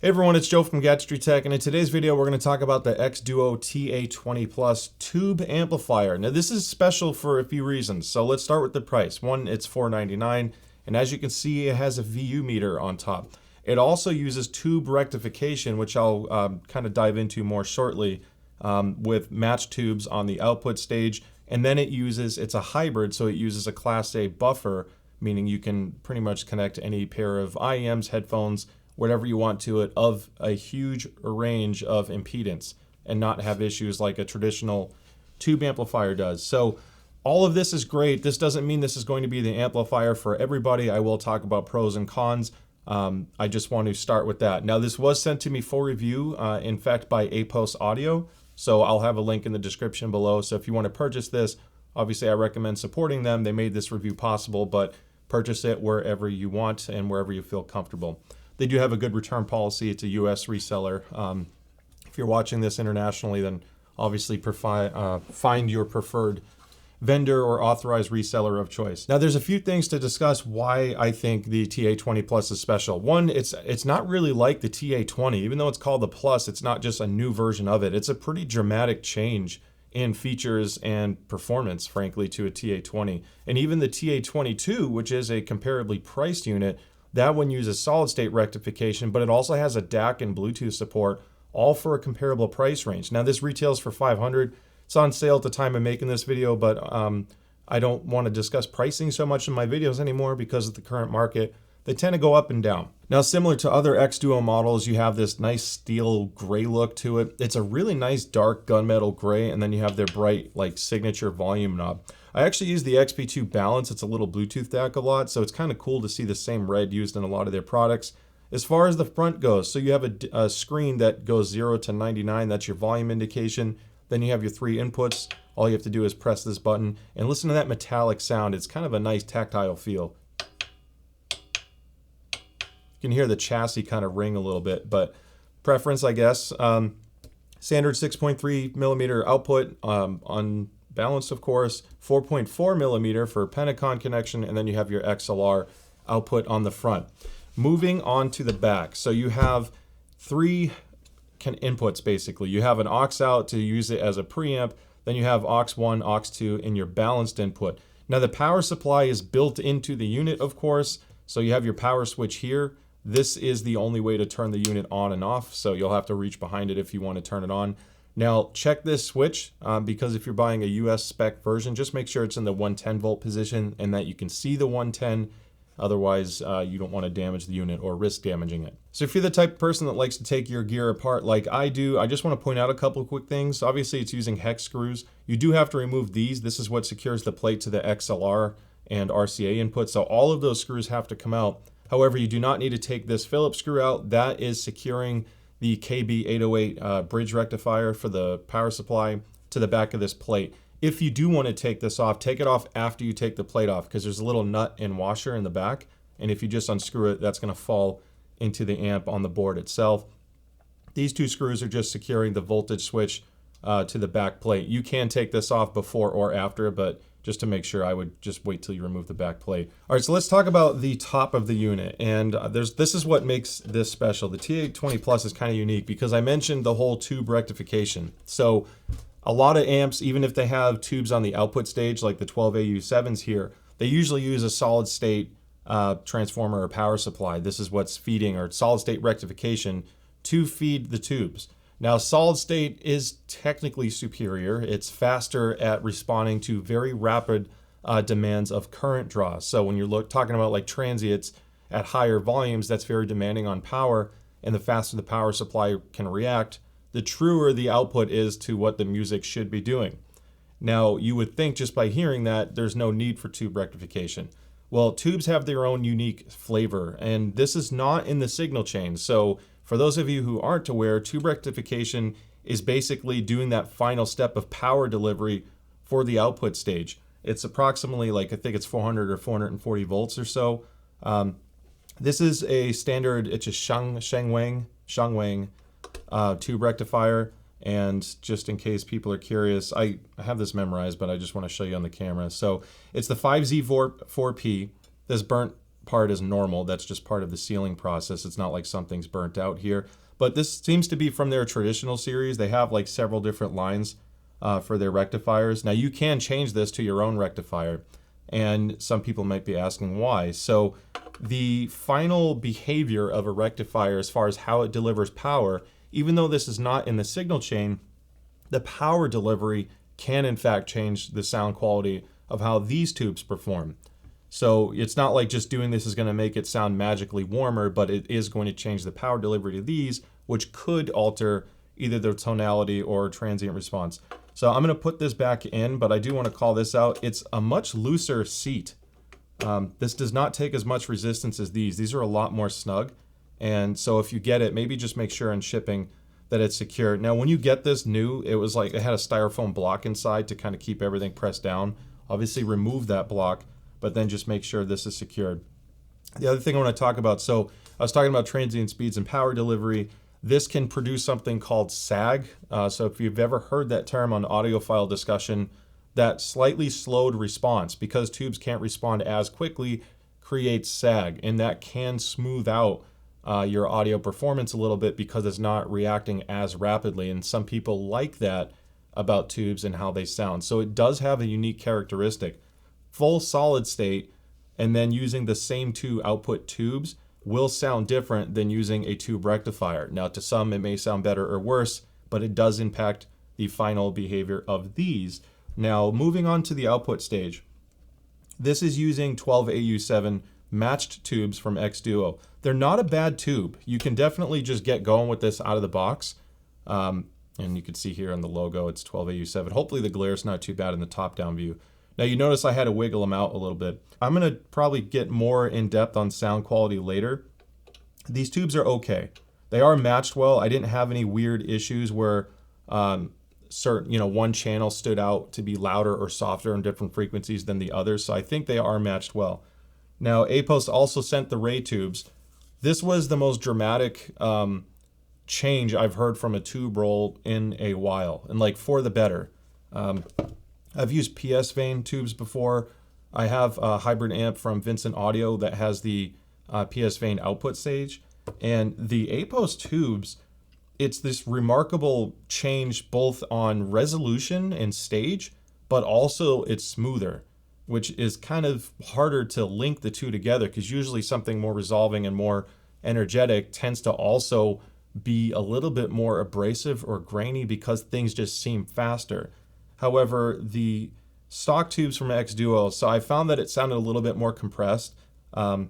Hey everyone, it's Joe from Gadgetry Tech, and in today's video we're going to talk about the xDuoo TA-20 Plus Tube Amplifier. Now this is special for a few reasons, so let's start with the price. One, it's $499, and as you can see it has a VU meter on top. It also uses tube rectification, which I'll kind of dive into more shortly, with matched tubes on the output stage, and then it's a hybrid, so it uses a Class A buffer, meaning you can pretty much connect any pair of IEMs, headphones, whatever you want to it, of a huge range of impedance and not have issues like a traditional tube amplifier does. So all of this is great. This doesn't mean this is going to be the amplifier for everybody. I will talk about pros and cons. I just want to start with that. Now this was sent to me for review, in fact, by APOS Audio. So I'll have a link in the description below. So if you want to purchase this, obviously I recommend supporting them. They made this review possible, but purchase it wherever you want and wherever you feel comfortable. They do have a good return policy. It's a US reseller. If you're watching this internationally, then obviously find your preferred vendor or authorized reseller of choice. Now, there's a few things to discuss why I think the TA-20 Plus is special. One, it's not really like the TA-20. Even though it's called the Plus, it's not just a new version of it. It's a pretty dramatic change in features and performance, frankly, to a TA-20. And even the TA-22, which is a comparably priced unit, that one uses solid state rectification, but it also has a DAC and Bluetooth support, all for a comparable price range. Now this retails for $500. It's on sale at the time of making this video, but I don't want to discuss pricing so much in my videos anymore because of the current market. They tend to go up and down. Now, similar to other xDuoo models, you have this nice steel gray look to it. It's a really nice dark gunmetal gray, and then you have their bright like signature volume knob. I actually use the XP2 Balance. It's a little Bluetooth DAC a lot, so it's kind of cool to see the same red used in a lot of their products. As far as the front goes, so you have a screen that goes 0 to 99. That's your volume indication. Then you have your 3 inputs. All you have to do is press this button and listen to that metallic sound. It's kind of a nice tactile feel. You can hear the chassis kind of ring a little bit, but preference, I guess. Standard 6.3 millimeter output, unbalanced, of course. 4.4 millimeter for Pentacon connection, and then you have your XLR output on the front. Moving on to the back, so you have 3 inputs basically. You have an aux out to use it as a preamp, then you have aux 1, aux 2 in your balanced input. Now the power supply is built into the unit, of course, so you have your power switch here. This is the only way to turn the unit on and off, so you'll have to reach behind it if you want to turn it on. Now check this switch, because if you're buying a US spec version, just make sure it's in the 110 volt position and that you can see the 110. Otherwise, you don't want to damage the unit or risk damaging it. So if you're the type of person that likes to take your gear apart like I do, I just want to point out a couple of quick things. Obviously, it's using hex screws. You do have to remove these. This is what secures the plate to the XLR and RCA input. So all of those screws have to come out. However, you do not need to take this Phillips screw out. That is securing the KB808 bridge rectifier for the power supply to the back of this plate. If you do want to take this off, take it off after you take the plate off, because there's a little nut and washer in the back, and if you just unscrew it, that's going to fall into the amp on the board itself. These 2 screws are just securing the voltage switch to the back plate. You can take this off before or after, but just to make sure, I would just wait till you remove the back plate. All right, so let's talk about the top of the unit, and this is what makes this special. The TA-20 Plus is kind of unique because I mentioned the whole tube rectification. So a lot of amps, even if they have tubes on the output stage, like the 12AU7s here, they usually use a solid state transformer or power supply. This is what's feeding, or solid state rectification, to feed the tubes. Now, solid state is technically superior. It's faster at responding to very rapid demands of current draw. So when you're talking about like transients at higher volumes, that's very demanding on power, and the faster the power supply can react, the truer the output is to what the music should be doing. Now, you would think just by hearing that there's no need for tube rectification. Well, tubes have their own unique flavor, and this is not in the signal chain. So for those of you who aren't aware, tube rectification is basically doing that final step of power delivery for the output stage. It's approximately, like, I think it's 400 or 440 volts or so. This is a standard, it's a Shangwang tube rectifier, and just in case people are curious, I have this memorized, but I just want to show you on the camera. So it's the 5Z4P. This burnt part is normal. That's just part of the sealing process. It's not like something's burnt out here. But this seems to be from their traditional series. They have like several different lines for their rectifiers. Now you can change this to your own rectifier, and some people might be asking why. So the final behavior of a rectifier as far as how it delivers power, even though this is not in the signal chain, the power delivery can in fact change the sound quality of how these tubes perform. So it's not like just doing this is going to make it sound magically warmer, but it is going to change the power delivery to these, which could alter either their tonality or transient response. So I'm going to put this back in, but I do want to call this out. It's a much looser seat. This does not take as much resistance as these. These are a lot more snug. And so if you get it, maybe just make sure in shipping that it's secure. Now, when you get this new, it was like it had a styrofoam block inside to kind of keep everything pressed down. Obviously remove that block, but then just make sure this is secured. The other thing I want to talk about, so I was talking about transient speeds and power delivery. This can produce something called sag. So if you've ever heard that term on audiophile discussion, that slightly slowed response, because tubes can't respond as quickly, creates sag, and that can smooth out your audio performance a little bit because it's not reacting as rapidly. And some people like that about tubes and how they sound. So it does have a unique characteristic. Full solid state and then using the same two output tubes will sound different than using a tube rectifier. Now, to some it may sound better or worse, but it does impact the final behavior of these. Now, moving on to the output stage. This is using 12AU7 matched tubes from xDuoo. They're not a bad tube. You can definitely just get going with this out of the box. And you can see here on the logo, it's 12AU7. Hopefully the glare is not too bad in the top-down view. Now, you notice I had to wiggle them out a little bit. I'm going to probably get more in depth on sound quality later. These tubes are okay. They are matched well. I didn't have any weird issues where one channel stood out to be louder or softer on different frequencies than the others. So I think they are matched well. Now, APOS also sent the Ray Tubes. This was the most dramatic change I've heard from a tube roll in a while, and like for the better. I've used PS Vane tubes before. I have a hybrid amp from Vincent Audio that has the PS Vane output stage. And the APOS tubes, it's this remarkable change both on resolution and stage, but also it's smoother, which is kind of harder to link the two together because usually something more resolving and more energetic tends to also be a little bit more abrasive or grainy because things just seem faster. However, the stock tubes from xDuoo, so I found that it sounded a little bit more compressed, and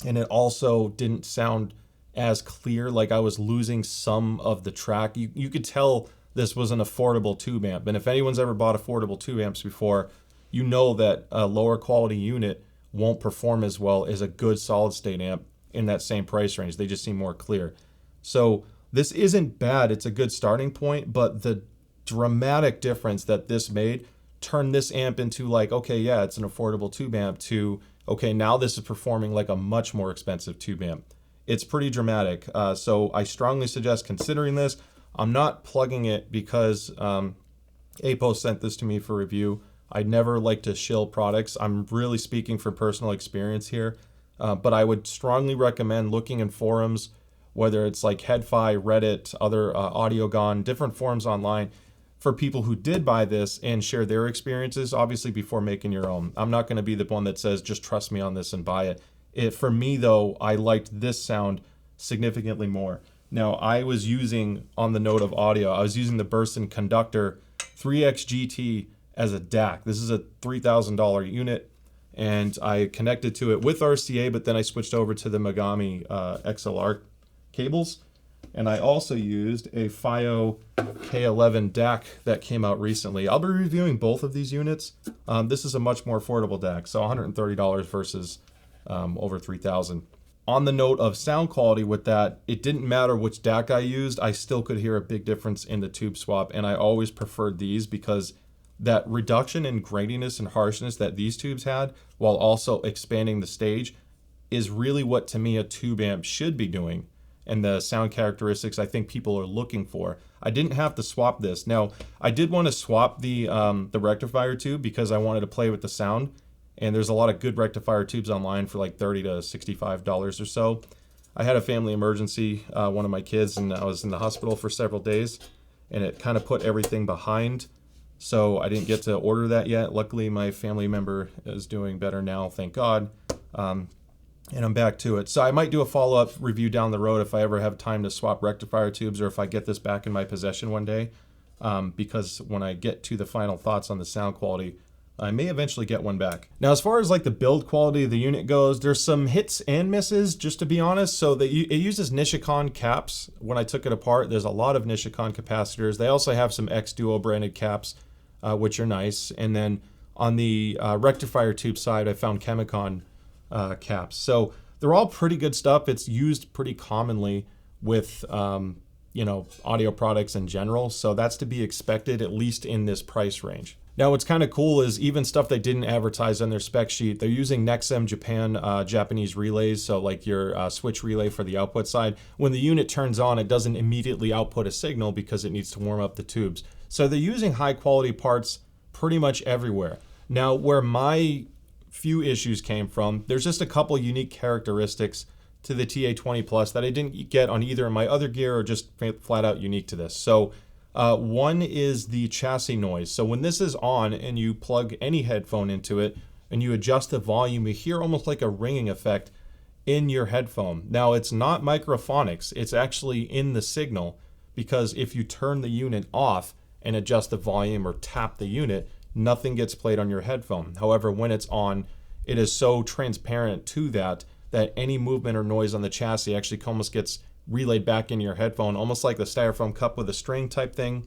it also didn't sound as clear, like I was losing some of the track. You could tell this was an affordable tube amp, and if anyone's ever bought affordable tube amps before, you know that a lower quality unit won't perform as well as a good solid state amp in that same price range. They just seem more clear. So this isn't bad, it's a good starting point, but the dramatic difference that this made turned this amp into like, okay, yeah, it's an affordable tube amp to, okay, now this is performing like a much more expensive tube amp. It's pretty dramatic. So I strongly suggest considering this. I'm not plugging it because APOS sent this to me for review. I'd never like to shill products. I'm really speaking from personal experience here. But I would strongly recommend looking in forums, whether it's like HeadFi, Reddit, other AudioGone, different forums online, for people who did buy this and share their experiences, obviously before making your own. I'm not going to be the one that says, just trust me on this and buy it. For me, though, I liked this sound significantly more. Now, I was using, on the note of audio, I was using the Burson Conductor 3X GT as a DAC. This is a $3,000 unit, and I connected to it with RCA, but then I switched over to the Megami XLR cables. And I also used a FiO K11 DAC that came out recently. I'll be reviewing both of these units. This is a much more affordable DAC, so $130 versus over $3,000. On the note of sound quality with that, it didn't matter which DAC I used, I still could hear a big difference in the tube swap, and I always preferred these because that reduction in graininess and harshness that these tubes had, while also expanding the stage, is really what, to me, a tube amp should be doing, and the sound characteristics I think people are looking for. I didn't have to swap this. Now, I did want to swap the rectifier tube because I wanted to play with the sound, and there's a lot of good rectifier tubes online for like $30 to $65 or so. I had a family emergency, one of my kids, and I was in the hospital for several days, and it kind of put everything behind. So I didn't get to order that yet. Luckily, my family member is doing better now, thank God. And I'm back to it. So I might do a follow-up review down the road if I ever have time to swap rectifier tubes, or if I get this back in my possession one day. Because when I get to the final thoughts on the sound quality, I may eventually get one back. Now, as far as like the build quality of the unit goes, there's some hits and misses, just to be honest. So it uses Nishikon caps. When I took it apart, there's a lot of Nishikon capacitors. They also have some xDuoo branded caps, which are nice. And then on the rectifier tube side, I found Chemicon caps. So they're all pretty good stuff. It's used pretty commonly with audio products in general. So that's to be expected, at least in this price range. Now, what's kind of cool is even stuff they didn't advertise on their spec sheet, they're using Nexem Japan Japanese relays. So like your switch relay for the output side, when the unit turns on, it doesn't immediately output a signal because it needs to warm up the tubes. So they're using high quality parts pretty much everywhere. Now, where my few issues came from, there's just a couple unique characteristics to the TA-20 Plus that I didn't get on either of my other gear, or just flat out unique to this. So one is the chassis noise. So when this is on and you plug any headphone into it and you adjust the volume, you hear almost like a ringing effect in your headphone. Now, it's not microphonics, it's actually in the signal, because if you turn the unit off and adjust the volume or tap the unit, nothing gets played on your headphone. However, when it's on, it is so transparent to that any movement or noise on the chassis actually almost gets relayed back into your headphone, almost like the styrofoam cup with a string type thing.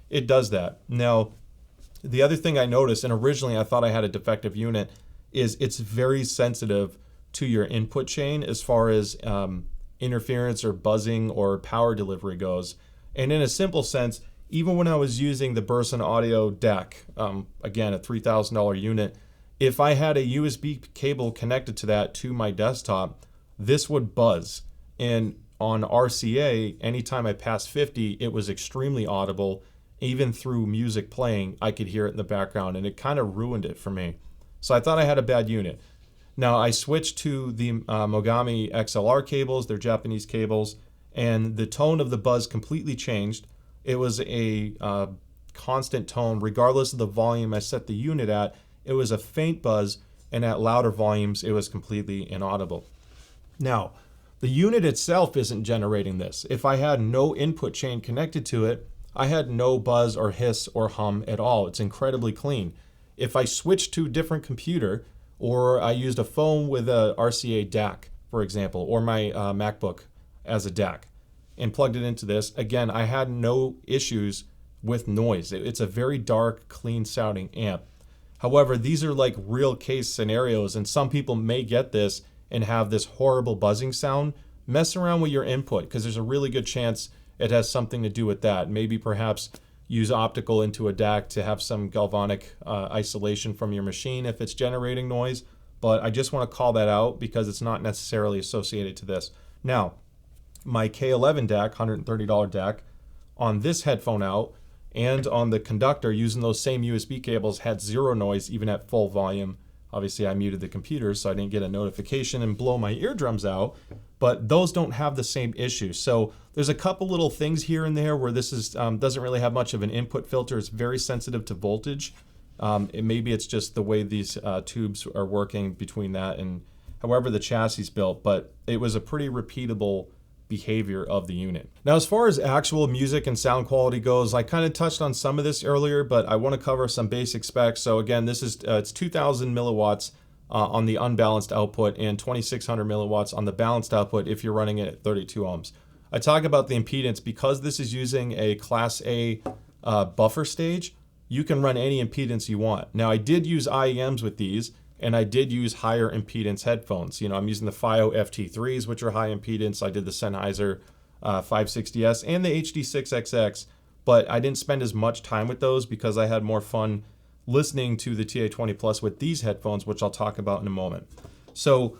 It does that. Now, the other thing I noticed, and originally I thought I had a defective unit, is it's very sensitive to your input chain as far as interference or buzzing or power delivery goes. And in a simple sense, even when I was using the Burson Audio DAC, again, a $3,000 unit, if I had a USB cable connected to that to my desktop, this would buzz. And on RCA, anytime I passed 50, it was extremely audible. Even through music playing, I could hear it in the background, and it kind of ruined it for me. So I thought I had a bad unit. Now, I switched to the Mogami XLR cables, they're Japanese cables, and the tone of the buzz completely changed. It was a constant tone, regardless of the volume I set the unit at. It was a faint buzz, and at louder volumes, it was completely inaudible. Now, the unit itself isn't generating this. If I had no input chain connected to it, I had no buzz or hiss or hum at all. It's incredibly clean. If I switched to a different computer, or I used a phone with a RCA DAC, for example, or my MacBook as a DAC, and plugged it into this, again, I had no issues with noise. It's a very dark, clean sounding amp. However, these are like real case scenarios, and some people may get this and have this horrible buzzing sound. Mess around with your input, because there's a really good chance it has something to do with that. Maybe perhaps use optical into a DAC to have some galvanic isolation from your machine if it's generating noise. But I just want to call that out because it's not necessarily associated to this. Now, my K11 DAC, $130 DAC, on this headphone out and on the conductor using those same USB cables had zero noise even at full volume. Obviously, I muted the computer so I didn't get a notification and blow my eardrums out, but those don't have the same issue. So there's a couple little things here and there where this is doesn't really have much of an input filter. It's very sensitive to voltage. Maybe it's just the way these tubes are working between that and however the chassis is built, but it was a pretty repeatable behavior of the unit. Now, as far as actual music and sound quality goes, I kind of touched on some of this earlier, but I want to cover some basic specs. So again, this is it's 2,000 milliwatts on the unbalanced output and 2,600 milliwatts on the balanced output if you're running it at 32 ohms. I talk about the impedance because this is using a Class A buffer stage. You can run any impedance you want. Now, I did use IEMs with these, and I did use higher impedance headphones. You know, I'm using the FiO FT3s, which are high impedance. I did the Sennheiser 560S and the HD6XX, but I didn't spend as much time with those because I had more fun listening to the TA-20 Plus with these headphones, which I'll talk about in a moment. So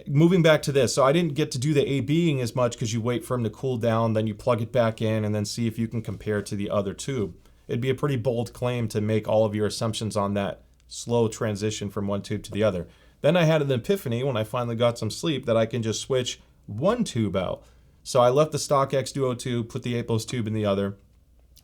moving back to this, so I didn't get to do the A-Bing as much because you wait for them to cool down, then you plug it back in and then see if you can compare to the other tube. It'd be a pretty bold claim to make all of your assumptions on that slow transition from one tube to the other. Then I had an epiphany when I finally got some sleep that I can just switch one tube out. So I left the stock xDuoo tube, put the APOS tube in the other.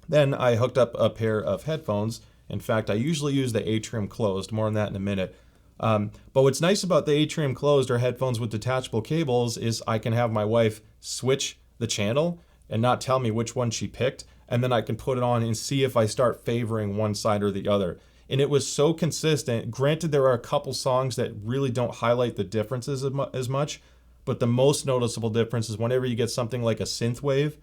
Then I hooked up a pair of headphones. In fact, I usually use the atrium closed, more on that in a minute. But what's nice about the atrium closed or headphones with detachable cables is I can have my wife switch the channel and not tell me which one she picked, and then I can put it on and see if I start favoring one side or the other. And it was so consistent. Granted, there are a couple songs that really don't highlight the differences as much, but the most noticeable difference is whenever you get something like a synthwave,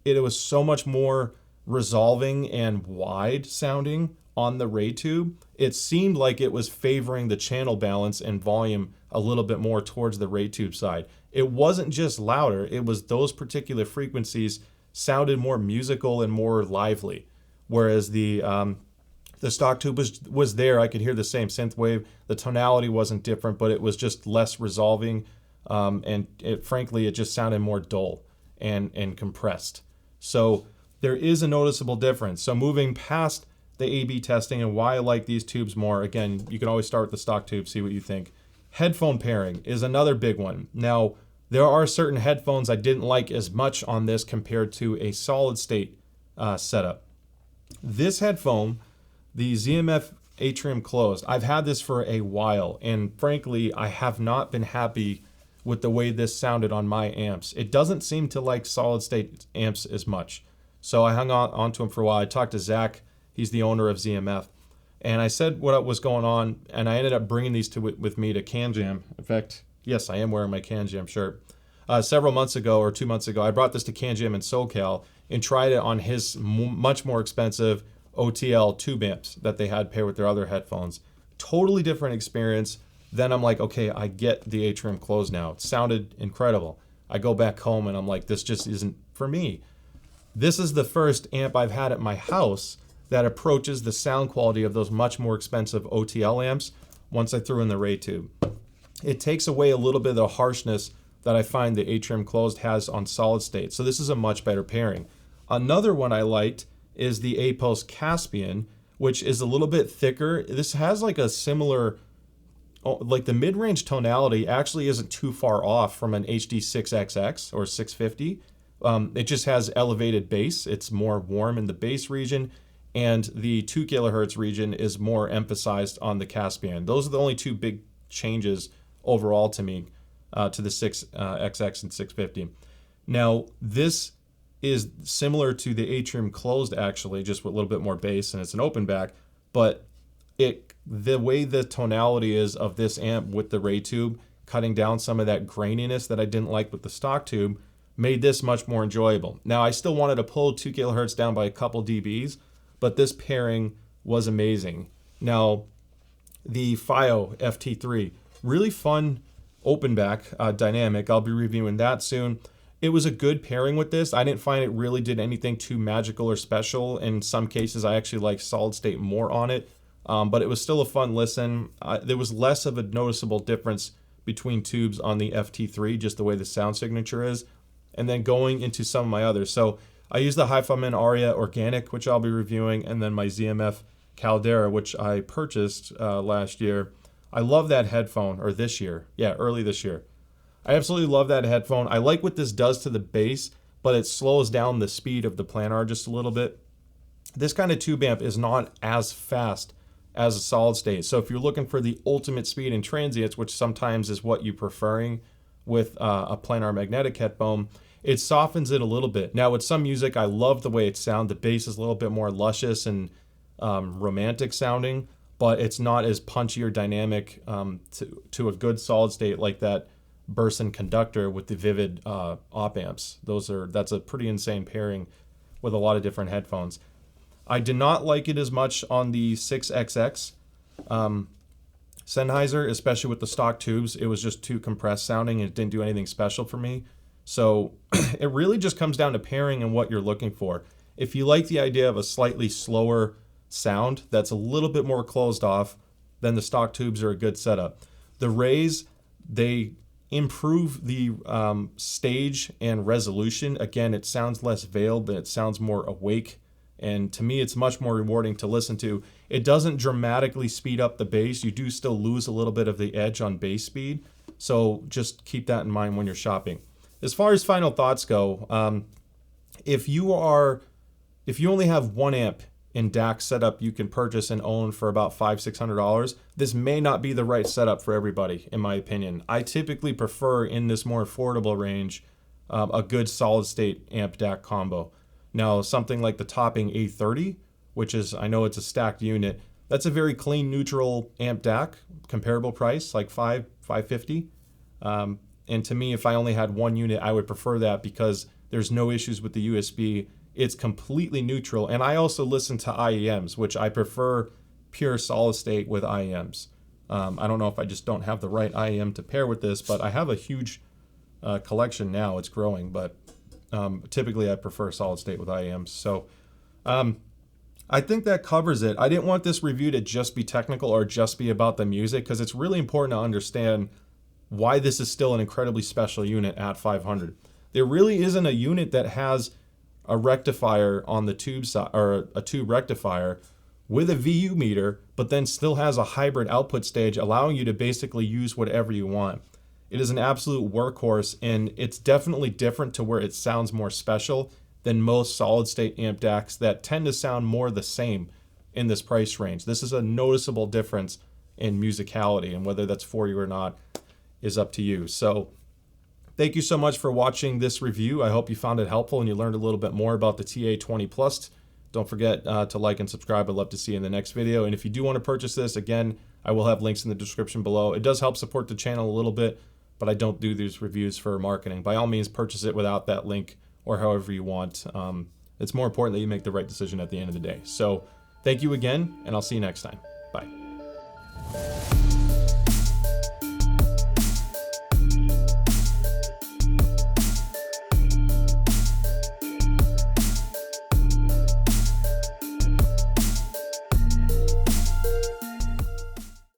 it was so much more resolving and wide sounding on the Ray tube. It seemed like it was favoring the channel balance and volume a little bit more towards the Ray tube side. It wasn't just louder, it was those particular frequencies sounded more musical and more lively. Whereas the stock tube was there, I could hear the same synth wave. The tonality wasn't different, but it was just less resolving, and frankly, it just sounded more dull and compressed. So there is a noticeable difference. So moving past the A/B testing and why I like these tubes more, again, you can always start with the stock tube, see what you think. Headphone pairing is another big one. Now, there are certain headphones I didn't like as much on this compared to a solid state setup. This headphone, the ZMF Atrium Closed, I've had this for a while, and frankly, I have not been happy with the way this sounded on my amps. It doesn't seem to like solid state amps as much. So I hung on to him for a while. I talked to Zach, he's the owner of ZMF, and I said what was going on, and I ended up bringing these with me to Can Jam. In fact, yes, I am wearing my Can Jam shirt. Several months ago or 2 months ago, I brought this to Can Jam in SoCal and tried it on his much more expensive OTL tube amps that they had paired with their other headphones. Totally different experience. Then I'm like, okay, I get the atrium closed now. It sounded incredible. I go back home and I'm like, this just isn't for me. This is the first amp I've had at my house that approaches the sound quality of those much more expensive OTL amps once I threw in the Ray tube. It takes away a little bit of the harshness that I find the atrium closed has on solid state. So this is a much better pairing. Another one I liked is the APOS Caspian, which is a little bit thicker. This has like a similar, like the mid-range tonality actually isn't too far off from an HD6XX or 650. It just has elevated bass. It's more warm in the bass region, and the 2 kilohertz region is more emphasized on the Caspian. Those are the only two big changes overall to me, to the 6XX and 650. Now, this is similar to the atrium closed actually, just with a little bit more bass, and it's an open back, but the way the tonality is of this amp with the Ray tube, cutting down some of that graininess that I didn't like with the stock tube, made this much more enjoyable. Now, I still wanted to pull 2 kilohertz down by a couple dBs, but this pairing was amazing. Now, the FIO FT3, really fun open back dynamic. I'll be reviewing that soon. It was a good pairing with this. I didn't find it really did anything too magical or special. In some cases, I actually like solid state more on it, but it was still a fun listen. There was less of a noticeable difference between tubes on the FT3, just the way the sound signature is, and then going into some of my others. So I use the Hi-Fi-Man Aria Organic, which I'll be reviewing, and then my ZMF Caldera, which I purchased last year. I love that headphone, or this year. Yeah, early this year. I absolutely love that headphone. I like what this does to the bass, but it slows down the speed of the planar just a little bit. This kind of tube amp is not as fast as a solid state. So if you're looking for the ultimate speed in transients, which sometimes is what you're preferring with a planar magnetic headphone, it softens it a little bit. Now with some music, I love the way it sounds. The bass is a little bit more luscious and romantic sounding, but it's not as punchy or dynamic to a good solid state like that Burson conductor with the Vivid op amps. That's a pretty insane pairing with a lot of different headphones. I did not like it as much on the 6XX Sennheiser, especially with the stock tubes. It was just too compressed sounding and it didn't do anything special for me. So it really just comes down to pairing and what you're looking for. If you like the idea of a slightly slower sound that's a little bit more closed off, then the stock tubes are a good setup. The Rays, they improve the stage and resolution. Again, it sounds less veiled, but it sounds more awake And to me, it's much more rewarding to listen to. It doesn't dramatically speed up the bass. You do still lose a little bit of the edge on bass speed. So just keep that in mind when you're shopping. As far as final thoughts go, if you only have one amp in DAC setup you can purchase and own for about $500-600, this may not be the right setup for everybody, in my opinion. I typically prefer, in this more affordable range, a good solid state amp DAC combo. Now, something like the Topping A30, which is, I know it's a stacked unit, that's a very clean, neutral amp DAC, comparable price, like $550. And to me, if I only had one unit, I would prefer that because there's no issues with the USB. It's completely neutral. And I also listen to IEMs, which I prefer pure solid state with IEMs. I don't know if I just don't have the right IEM to pair with this, but I have a huge collection now. It's growing, but typically I prefer solid state with IEMs. So I think that covers it. I didn't want this review to just be technical or just be about the music, because it's really important to understand why this is still an incredibly special unit at $500. There really isn't a unit that has a rectifier on the tube side, or a tube rectifier with a VU meter, but then still has a hybrid output stage, allowing you to basically use whatever you want. It is an absolute workhorse, and it's definitely different to where it sounds more special than most solid state amp DACs that tend to sound more the same in this price range. This is a noticeable difference in musicality, and whether that's for you or not is up to you. So thank you so much for watching this review. I hope you found it helpful and you learned a little bit more about the TA-20 Plus. Don't forget to like and subscribe. I'd love to see you in the next video. And if you do want to purchase this, again, I will have links in the description below. It does help support the channel a little bit, but I don't do these reviews for marketing. By all means, purchase it without that link or however you want. It's more important that you make the right decision at the end of the day. So thank you again, and I'll see you next time. Bye.